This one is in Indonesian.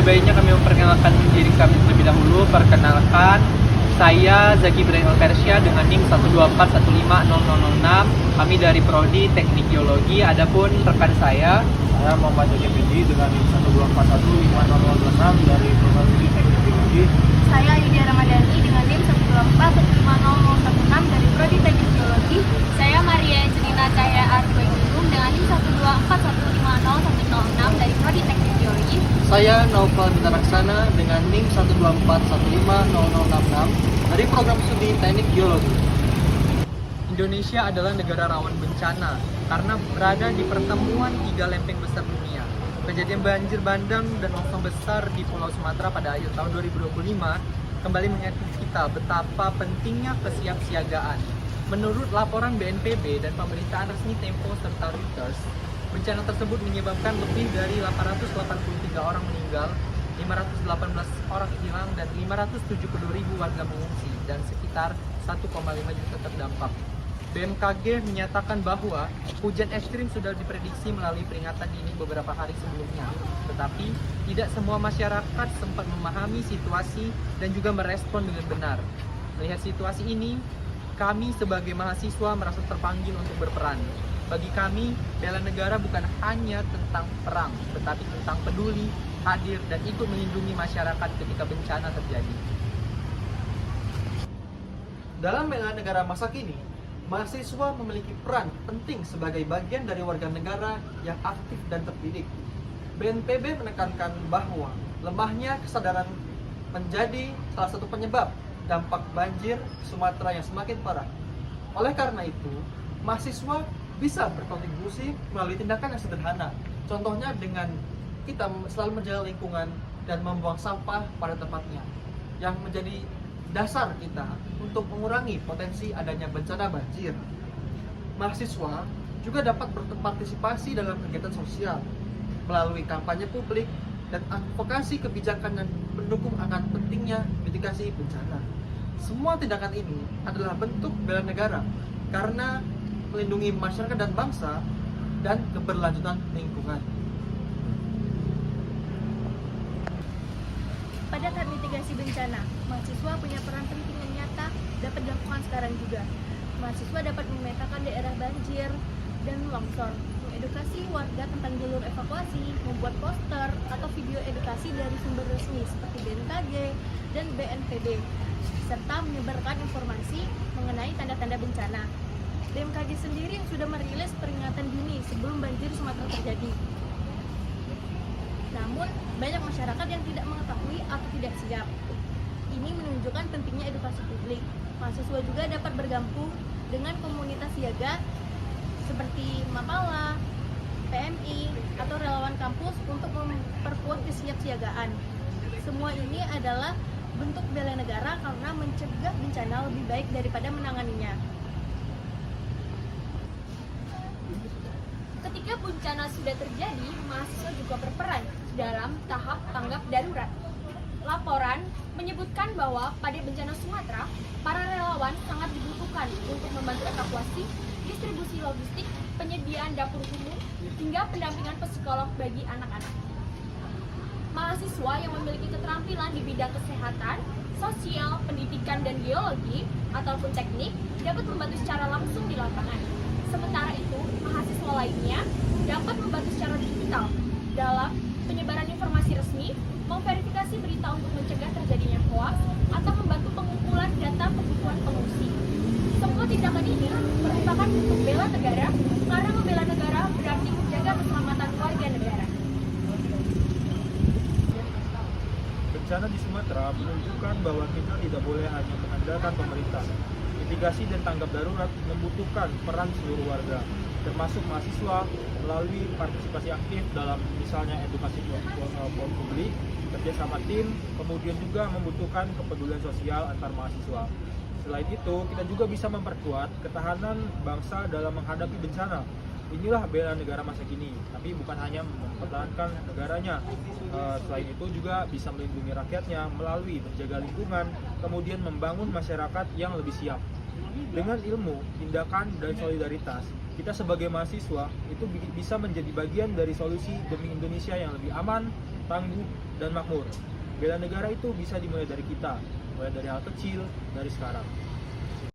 baiknya kami memperkenalkan diri kami terlebih dahulu. Perkenalkan, saya Zaki Ibrahim Alpersia dengan NIM 124150006. Kami dari Prodi Teknik Geologi. Adapun rekan saya Muhammad Effendi dengan NIM 124150026 dari Prodi Teknik Geologi. Saya Lydia Ramadhani dengan NIM 124150016 dari Prodi Teknik Geologi. Saya Maria Angelina Cahya Arifin dengan NIM 124150016 dari Prodi Teknik Geologi. Saya Naufal Mitaraksana dengan NIM 124150066 dari Program Studi Teknik Geologi. Indonesia adalah negara rawan bencana karena berada di pertemuan tiga lempeng besar dunia. Kejadian banjir bandang dan longsor besar di Pulau Sumatera pada akhir tahun 2025 kembali mengingatkan kita betapa pentingnya kesiapsiagaan. Menurut laporan BNPB dan pemberitaan resmi Tempo serta Reuters, bencana tersebut menyebabkan lebih dari 883 orang meninggal, 518 orang hilang, dan 570.000 warga mengungsi, dan sekitar 1,5 juta terdampak. BMKG menyatakan bahwa hujan ekstrim sudah diprediksi melalui peringatan dini beberapa hari sebelumnya. Tetapi, tidak semua masyarakat sempat memahami situasi dan juga merespon dengan benar. Melihat situasi ini, kami sebagai mahasiswa merasa terpanggil untuk berperan. Bagi kami, bela negara bukan hanya tentang perang, tetapi tentang peduli, hadir, dan ikut melindungi masyarakat ketika bencana terjadi. Dalam bela negara masa kini, mahasiswa memiliki peran penting sebagai bagian dari warga negara yang aktif dan terdidik. BNPB menekankan bahwa lemahnya kesadaran menjadi salah satu penyebab dampak banjir Sumatera yang semakin parah. Oleh karena itu, mahasiswa bisa berkontribusi melalui tindakan yang sederhana. Contohnya dengan kita selalu menjaga lingkungan dan membuang sampah pada tempatnya, yang menjadi dasar kita untuk mengurangi potensi adanya bencana banjir. Mahasiswa juga dapat berpartisipasi dalam kegiatan sosial melalui kampanye publik dan advokasi kebijakan yang mendukung akan pentingnya mitigasi bencana. Semua tindakan ini adalah bentuk bela negara karena melindungi masyarakat dan bangsa dan keberlanjutan lingkungan. Pada tahap mitigasi bencana, mahasiswa punya peran penting yang nyata dapat dilakukan sekarang juga. Mahasiswa dapat memetakan daerah banjir dan longsor, mengedukasi warga tentang jalur evakuasi, membuat poster atau video edukasi dari sumber resmi seperti BMKG dan BNPB, serta menyebarkan informasi mengenai tanda-tanda bencana. BMKG sendiri sudah merilis peringatan dini sebelum banjir Sumatera terjadi. Namun, banyak masyarakat yang tidak mengetahui atau tidak siap. Ini menunjukkan pentingnya edukasi publik. Mahasiswa juga dapat bergabung dengan komunitas siaga seperti Mapala, PMI, atau relawan kampus untuk memperkuat kesiapsiagaan. Semua ini adalah bentuk bela negara karena mencegah bencana lebih baik daripada menanganinya. Ketika bencana sudah terjadi, mahasiswa juga berperan dalam tahap tanggap darurat. Laporan menyebutkan bahwa pada bencana Sumatera, para relawan sangat dibutuhkan untuk membantu evakuasi, distribusi logistik, penyediaan dapur umum, hingga pendampingan psikolog bagi anak-anak. Mahasiswa yang memiliki keterampilan di bidang kesehatan, sosial, pendidikan, dan geologi, ataupun teknik, dapat membantu secara langsung di lapangan. Sementara itu, mahasiswa lainnya dapat membantu secara digital dalam penyebaran informasi resmi, memverifikasi berita untuk mencegah terjadinya hoaks, atau membantu pengumpulan data kebutuhan pengungsi. Semua tindakan ini merupakan bentuk bela negara karena membela negara berarti menjaga keselamatan warga negara. Bencana di Sumatera menunjukkan bahwa kita tidak boleh hanya mengandalkan pemerintah. Mitigasi dan tanggap darurat membutuhkan peran seluruh warga, termasuk mahasiswa melalui partisipasi aktif dalam misalnya edukasi publik, kerjasama tim, kemudian juga membutuhkan kepedulian sosial antar mahasiswa. Selain itu, kita juga bisa memperkuat ketahanan bangsa dalam menghadapi bencana. Inilah bela negara masa kini, tapi bukan hanya mempertahankan negaranya. Selain itu juga bisa melindungi rakyatnya melalui menjaga lingkungan, kemudian membangun masyarakat yang lebih siap. Dengan ilmu, tindakan, dan solidaritas, Kita sebagai mahasiswa itu bisa menjadi bagian dari solusi demi Indonesia yang lebih aman, tangguh, dan makmur. Bela negara itu bisa dimulai dari kita, mulai dari hal kecil, dari sekarang.